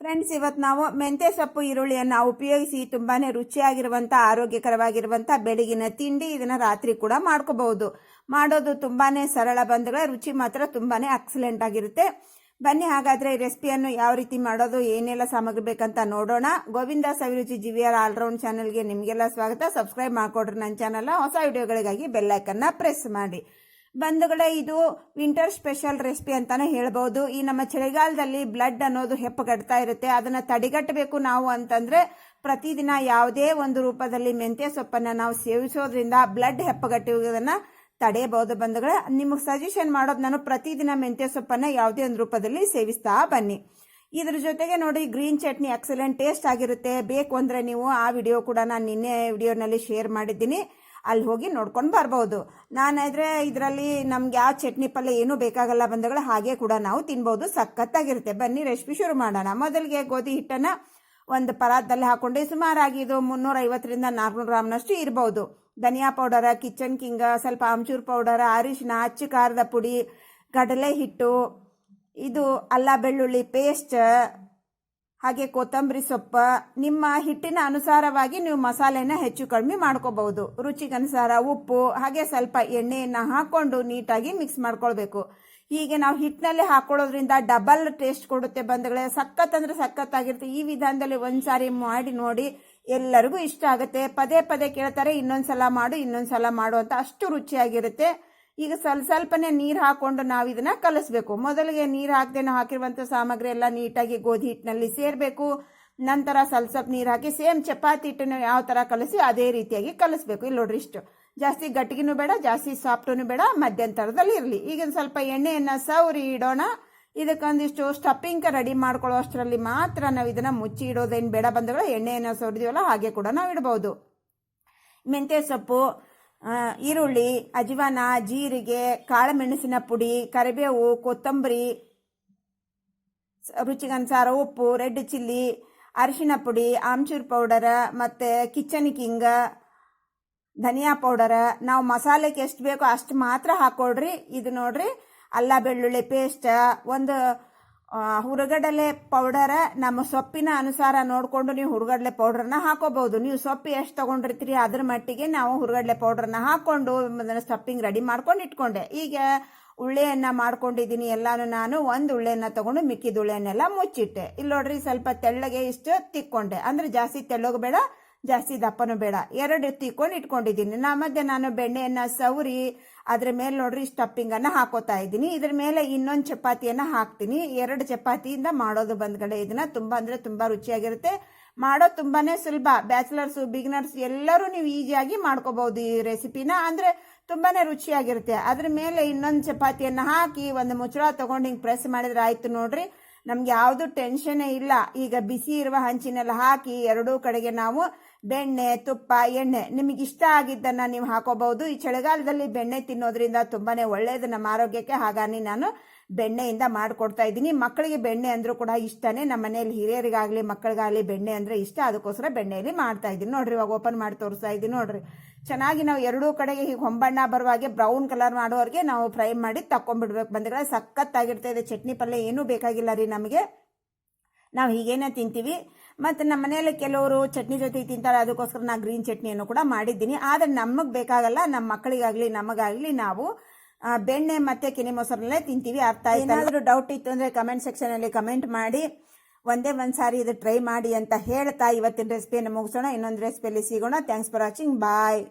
Friends, ಇವತ್ತು ನಾವು ಮೆಂತ್ಯ ಸೊಪ್ಪು ಈರುಳ್ಳಿಯನ್ನು ಉಪಯೋಗಿಸಿ ತುಂಬಾನೇ ರುಚಿಯಾಗಿರುವಂಥ ಆರೋಗ್ಯಕರವಾಗಿರುವಂಥ ಬೆಳಗಿನ ತಿಂಡಿ ಇದನ್ನ ರಾತ್ರಿ ಕೂಡ ಮಾಡ್ಕೋಬಹುದು. ಮಾಡೋದು ತುಂಬಾನೇ ಸರಳ ಬಂಧುಗಳ ರುಚಿ ಮಾತ್ರ ತುಂಬಾನೇ ಎಕ್ಸಲೆಂಟ್ ಆಗಿರುತ್ತೆ. ಬನ್ನಿ ಹಾಗಾದ್ರೆ ಈ ರೆಸಿಪಿಯನ್ನು ಯಾವ ರೀತಿ ಮಾಡೋದು, ಏನೆಲ್ಲ ಸಾಮಗ್ರಿ ಬೇಕಂತ ನೋಡೋಣ. ಗೋವಿಂದ ಸವಿರುಚಿ ಜಿವಿಯರ್ ಆಲ್ರೌಂಡ್ ಚಾನೆಲ್ಗೆ ನಿಮಗೆಲ್ಲ ಸ್ವಾಗತ. ಸಬ್ಸ್ಕ್ರೈಬ್ ಮಾಡ್ಕೊಡ್ರಿ ನನ್ನ ಚಾನಲ್. ಹೊಸ ವಿಡಿಯೋಗಳಿಗಾಗಿ ಬೆಲ್ ಐಕನ್ನ ಪ್ರೆಸ್ ಮಾಡಿ. ಬಂಧುಗಳೇ, ಇದು ವಿಂಟರ್ ಸ್ಪೆಷಲ್ ರೆಸಿಪಿ ಅಂತಾನೆ ಹೇಳ್ಬಹುದು. ಈ ನಮ್ಮ ಚಳಿಗಾಲದಲ್ಲಿ ಬ್ಲಡ್ ಅನ್ನೋದು ಹೆಪ್ಪಗಟ್ತಾ ಇರುತ್ತೆ. ಅದನ್ನ ತಡೆಗಟ್ಟಬೇಕು ನಾವು ಅಂತಂದ್ರೆ ಪ್ರತಿದಿನ ಯಾವುದೇ ಒಂದು ರೂಪದಲ್ಲಿ ಮೆಂತ್ಯ ಸೊಪ್ಪನ್ನ ನಾವು ಸೇವಿಸೋದ್ರಿಂದ ಬ್ಲಡ್ ಹೆಪ್ಪಗಟ್ಟುವುದನ್ನ ತಡೆಯಬಹುದು. ಬಂಧುಗಳೇ, ನಿಮಗೆ ಸಜೆಷನ್ ಮಾಡೋದು ನಾನು ಪ್ರತಿದಿನ ಮೆಂತ್ಯ ಸೊಪ್ಪನ್ನ ಯಾವುದೇ ಒಂದು ರೂಪದಲ್ಲಿ ಸೇವಿಸ್ತಾ ಬನ್ನಿ. ಇದ್ರ ಜೊತೆಗೆ ನೋಡಿ, ಗ್ರೀನ್ ಚಟ್ನಿ ಎಕ್ಸಲೆಂಟ್ ಟೇಸ್ಟ್ ಆಗಿರುತ್ತೆ. ಬೇಕು ಅಂದ್ರೆ ನೀವು ಆ ವಿಡಿಯೋ ಕೂಡ ನಾನು ನಿನ್ನೆ ವಿಡಿಯೋನಲ್ಲಿ ಶೇರ್ ಮಾಡಿದ್ದೀನಿ, ಅಲ್ಲಿ ಹೋಗಿ ನೋಡ್ಕೊಂಡು ಬರ್ಬೋದು. ನಾನಾದ್ರೆ ಇದರಲ್ಲಿ ನಮ್ಗೆ ಯಾವ ಚಟ್ನಿ ಪಲ್ಯ ಏನೂ ಬೇಕಾಗಲ್ಲ ಬಂಧುಗಳು, ಹಾಗೆ ಕೂಡ ನಾವು ತಿನ್ಬಹುದು. ಸಖತ್ತಾಗಿರುತ್ತೆ. ಬನ್ನಿ ರೆಸಿಪಿ ಶುರು ಮಾಡೋಣ. ಮೊದಲಿಗೆ ಗೋಧಿ ಹಿಟ್ಟನ್ನ ಒಂದು ಪರಾತದಲ್ಲಿ ಹಾಕೊಂಡೆ. ಸುಮಾರಾಗಿ ಇದು 350ರಿಂದ 400 ಗ್ರಾಮ್ನಷ್ಟು ಇರಬಹುದು. ಧನಿಯಾ ಪೌಡರ್, ಕಿಚನ್ ಕಿಂಗ್, ಸ್ವಲ್ಪ ಆಮ್ಚೂರ್ ಪೌಡರ್, ಅರಿಶಿನ, ಅಚ್ಚ ಖಾರದ ಪುಡಿ, ಕಡಲೆ ಹಿಟ್ಟು, ಇದು ಅಲ್ಲ ಬೆಳ್ಳುಳ್ಳಿ ಪೇಸ್ಟ್, ಹಾಗೆ ಕೊತ್ತಂಬರಿ ಸೊಪ್ಪು. ನಿಮ್ಮ ಹಿಟ್ಟಿನ ಅನುಸಾರವಾಗಿ ನೀವು ಮಸಾಲೆನ ಹೆಚ್ಚು ಕಡಿಮೆ ಮಾಡ್ಕೋಬಹುದು. ರುಚಿಗನುಸಾರ ಉಪ್ಪು, ಹಾಗೆ ಸ್ವಲ್ಪ ಎಣ್ಣೆಯನ್ನ ಹಾಕೊಂಡು ನೀಟಾಗಿ ಮಿಕ್ಸ್ ಮಾಡ್ಕೊಳ್ಬೇಕು. ಹೀಗೆ ನಾವು ಹಿಟ್ಟಿನಲ್ಲಿ ಹಾಕೊಳ್ಳೋದ್ರಿಂದ ಡಬಲ್ ಟೇಸ್ಟ್ ಕೊಡುತ್ತೆ ಬಂಧುಗಳೇ. ಸಖತ್ ಅಂದ್ರೆ ಸಖತ್ತಾಗಿರುತ್ತೆ. ಈ ವಿಧಾನದಲ್ಲಿ ಒಂದ್ಸಾರಿ ಮಾಡಿ ನೋಡಿ, ಎಲ್ಲರಿಗೂ ಇಷ್ಟ ಆಗುತ್ತೆ. ಪದೇ ಪದೇ ಕೇಳ್ತಾರೆ, ಇನ್ನೊಂದ್ಸಲ ಮಾಡು ಅಂತ. ಅಷ್ಟು ರುಚಿಯಾಗಿರುತ್ತೆ. ಈಗ ಸ್ವಲ್ಪನೇ ನೀರು ಹಾಕೊಂಡು ನಾವು ಇದನ್ನ ಕಲಿಸ್ಬೇಕು. ಮೊದಲಿಗೆ ನೀರು ಹಾಕದೆ ನಾವು ಹಾಕಿರುವಂತ ಸಾಮಗ್ರಿ ಎಲ್ಲ ನೀಟಾಗಿ ಗೋಧಿ ಹಿಟ್ಟಿನಲ್ಲಿ ಸೇರ್ಬೇಕು. ನಂತರ ಸ್ವಲ್ಪ ನೀರು ಹಾಕಿ ಸೇಮ್ ಚಪಾತಿ ಹಿಟ್ಟನ್ನು ಯಾವ ತರ ಕಲಿಸಿ ಅದೇ ರೀತಿಯಾಗಿ ಕಲಿಸ್ಬೇಕು. ಇಲ್ಲಿ ನೋಡ್ರಿ, ಇಷ್ಟು ಜಾಸ್ತಿ ಗಟ್ಟಿಗಿನೂ ಬೇಡ, ಜಾಸ್ತಿ ಸಾಫ್ಟೂ ಬೇಡ, ಮಧ್ಯಂತರದಲ್ಲಿ ಇರಲಿ. ಈಗ ಸ್ವಲ್ಪ ಎಣ್ಣೆಯನ್ನ ಸವರಿ ಇಡೋಣ. ಇದಕ್ಕೊಂದಿಷ್ಟು ಸ್ಟಫಿಂಗ್ ರೆಡಿ ಮಾಡ್ಕೊಳ್ಳೋ ಅಷ್ಟರಲ್ಲಿ ಮಾತ್ರ ನಾವು ಇದನ್ನ ಮುಚ್ಚಿ ಇಡೋದೇನು ಬೇಡ ಬಂಧುಗಳು. ಎಣ್ಣೆಯನ್ನ ಸವರಿದೀವಲ್ಲ ಹಾಗೆ ಕೂಡ ನಾವು ಇಡಬಹುದು. ಮೆಂತ್ಯ ಸೊಪ್ಪು, ಈರುಳ್ಳಿ, ಅಜವಾನ, ಜೀರಿಗೆ, ಕಾಳುಮೆಣಸಿನ ಪುಡಿ, ಕರಿಬೇವು, ಕೊತ್ತಂಬರಿ, ರುಚಿಗನುಸಾರ ಉಪ್ಪು, ರೆಡ್ ಚಿಲ್ಲಿ, ಅರಿಶಿನ ಪುಡಿ, ಆಮ್ಚೂರ್ ಪೌಡರ್, ಮತ್ತೆ ಕಿಚನ್ ಕಿಂಗ್, ಧನಿಯಾ ಪೌಡರ್. ನಾವು ಮಸಾಲೆಗೆ ಎಷ್ಟು ಬೇಕೋ ಅಷ್ಟು ಮಾತ್ರ ಹಾಕೊಳ್ರಿ. ಇದು ನೋಡ್ರಿ, ಅಲ್ಲ ಬೆಳ್ಳುಳ್ಳಿ ಪೇಸ್ಟ್, ಒಂದು ಹುರಗಡಲೆ ಪೌಡರ್. ನಮ್ಮ ಸೊಪ್ಪಿನ ಅನುಸಾರ ನೋಡಿಕೊಂಡು ನೀವು ಹುರಗಡಲೆ ಪೌಡರ್ನ ಹಾಕೋಬಹುದು. ನೀವು ಸೊಪ್ಪು ಎಷ್ಟು ತಗೊಂಡಿರ್ತೀರಿ ಅದ್ರ ಮಟ್ಟಿಗೆ ನಾವು ಹುರಗಡಲೆ ಪೌಡರ್ನ ಹಾಕೊಂಡು ಸ್ಟಫಿಂಗ್ ರೆಡಿ ಮಾಡ್ಕೊಂಡು ಇಟ್ಕೊಂಡೆ. ಈಗ ಉಳ್ಳೆಯನ್ನ ಮಾಡ್ಕೊಂಡಿದ್ದೀನಿ ಎಲ್ಲಾನು. ನಾನು ಒಂದು ಉಳ್ಳೆಯನ್ನ ತಗೊಂಡು ಮಿಕ್ಕಿದ ಉಳ್ಳೆಯನ್ನೆಲ್ಲ ಮುಚ್ಚಿಟ್ಟೆ. ಇಲ್ಲಿ ನೋಡ್ರಿ, ಸ್ವಲ್ಪ ತೆಳ್ಳಗೆ ಇಷ್ಟು ತಿಕ್ಕೊಂಡೆ. ಅಂದ್ರೆ ಜಾಸ್ತಿ ತೆಳ್ಳಗೂ ಬೇಡ, ಜಾಸ್ತಿ ದಪ್ಪನೂ ಬೇಡ, 2 ತಿಕ್ಕೊಂಡು ಇಟ್ಕೊಂಡಿದ್ದೀನಿ. ಮಧ್ಯೆ ನಾನು ಬೆಣ್ಣೆಯನ್ನ ಸವರಿ ಅದ್ರ ಮೇಲೆ ನೋಡ್ರಿ ಸ್ಟಫಿಂಗ್ ಅನ್ನ ಹಾಕೋತಾ ಇದ್ದೀನಿ. ಇದ್ರ ಮೇಲೆ ಇನ್ನೊಂದು ಚಪಾತಿಯನ್ನ ಹಾಕ್ತೀನಿ. 2 ಚಪಾತಿಯಿಂದ ಮಾಡೋದು ಬಂದ್ಗಡೆ. ಇದನ್ನ ತುಂಬಾ ಅಂದ್ರೆ ತುಂಬಾ ರುಚಿಯಾಗಿರುತ್ತೆ. ಮಾಡೋದು ತುಂಬಾನೇ ಸುಲಭ. ಬ್ಯಾಚುಲರ್ಸ್, ಬಿಗಿನರ್ಸ್ ಎಲ್ಲರೂ ನೀವು ಈಸಿಯಾಗಿ ಮಾಡ್ಕೋಬಹುದು ಈ ರೆಸಿಪಿನ. ಅಂದ್ರೆ ತುಂಬಾನೇ ರುಚಿಯಾಗಿರುತ್ತೆ. ಅದ್ರ ಮೇಲೆ ಇನ್ನೊಂದು ಚಪಾತಿಯನ್ನ ಹಾಕಿ ಒಂದು ಮುಚ್ಚಳ ತಗೊಂಡು ಹಿಂಗೆ ಪ್ರೆಸ್ ಮಾಡಿದ್ರೆ ಆಯ್ತು ನೋಡ್ರಿ. ನಮ್ಗೆ ಯಾವುದು ಟೆನ್ಷನ್ ಇಲ್ಲ. ಈಗ ಬಿಸಿ ಇರುವ ಹಂಚಿನೆಲ್ಲ ಹಾಕಿ ಎರಡೂ ಕಡೆಗೆ ನಾವು ಬೆಣ್ಣೆ, ತುಪ್ಪ, ಎಣ್ಣೆ ನಿಮಗೆ ಇಷ್ಟ ಆಗಿದ್ದನ್ನ ನೀವು ಹಾಕೋಬಹುದು. ಈ ಚಳಿಗಾಲದಲ್ಲಿ ಬೆಣ್ಣೆ ತಿನ್ನೋದ್ರಿಂದ ತುಂಬಾನೇ ಒಳ್ಳೇದು ನಮ್ಮ ಆರೋಗ್ಯಕ್ಕೆ. ಹಾಗಾಗಿ ನಾನು ಬೆಣ್ಣೆಯಿಂದ ಮಾಡ್ಕೊಡ್ತಾ ಇದ್ದೀನಿ. ಮಕ್ಕಳಿಗೆ ಬೆಣ್ಣೆ ಅಂದ್ರೂ ಕೂಡ ಇಷ್ಟನೇ. ನಮ್ಮ ಮನೆಯಲ್ಲಿ ಹಿರಿಯರಿಗಾಗ್ಲಿ ಮಕ್ಕಳಿಗಾಗ್ಲಿ ಬೆಣ್ಣೆ ಅಂದ್ರೆ ಇಷ್ಟ. ಅದಕ್ಕೋಸ್ಕರ ಬೆಣ್ಣೆಯಲ್ಲಿ ಮಾಡ್ತಾ ಇದ್ದೀನಿ. ನೋಡ್ರಿ, ಇವಾಗ ಓಪನ್ ಮಾಡಿ ತೋರಿಸ್ತಾ ಇದ್ದೀನಿ. ನೋಡ್ರಿ, ಚೆನ್ನಾಗಿ ನಾವು ಎರಡೂ ಕಡೆಗೆ ಹೀಗೆ ಹೊಂಬಣ್ಣ ಬರುವಾಗೆ ಬ್ರೌನ್ ಕಲರ್ ಮಾಡೋರಿಗೆ ನಾವು ಫ್ರೈ ಮಾಡಿ ತಕೊಂಡ್ಬಿಡ್ಬೇಕು ಬಂದ್ರೆ. ಸಖತ್ತಾಗಿರ್ತಾ ಇದೆ. ಚಟ್ನಿ ಪಲ್ಯ ಏನೂ ಬೇಕಾಗಿಲ್ಲ ರೀ ನಮಗೆ. ನಾವು ಹೀಗೇನೆ ತಿಂತೀವಿ. ಮತ್ತು ನಮ್ಮ ಮನೆಯಲ್ಲಿ ಕೆಲವರು ಚಟ್ನಿ ಜೊತೆ ತಿಂತಾರೆ. ಅದಕ್ಕೋಸ್ಕರ ನಾನು ಗ್ರೀನ್ ಚಟ್ನಿಯನ್ನು ಕೂಡ ಮಾಡಿದ್ದೀನಿ. ಆದರೆ ನಮಗೆ ಬೇಕಾಗಲ್ಲ. ನಮ್ಮ ಮಕ್ಕಳಿಗಾಗ್ಲಿ ನಮಗಾಗ್ಲಿ ನಾವು ಬೆಣ್ಣೆ ಮತ್ತೆ ಕೆನೆ ಮೊಸರಲ್ಲೇ ತಿಂತೀವಿ. ಅರ್ಥ ಆಯ್ತು? ಏನಾದರೂ ಡೌಟ್ ಇತ್ತು ಅಂದ್ರೆ ಕಮೆಂಟ್ ಸೆಕ್ಷನ್ ಅಲ್ಲಿ ಕಮೆಂಟ್ ಮಾಡಿ. ಒಂದೇ ಸಾರಿ ಇದು ಟ್ರೈ ಮಾಡಿ ಅಂತ ಹೇಳ್ತಾ ಇವತ್ತಿನ ರೆಸಿಪಿಯನ್ನು ಮುಗಿಸೋಣ. ಇನ್ನೊಂದು ರೆಸಿಪಿಯಲ್ಲಿ ಸಿಗೋಣ. Thanks for watching. ಬಾಯ್.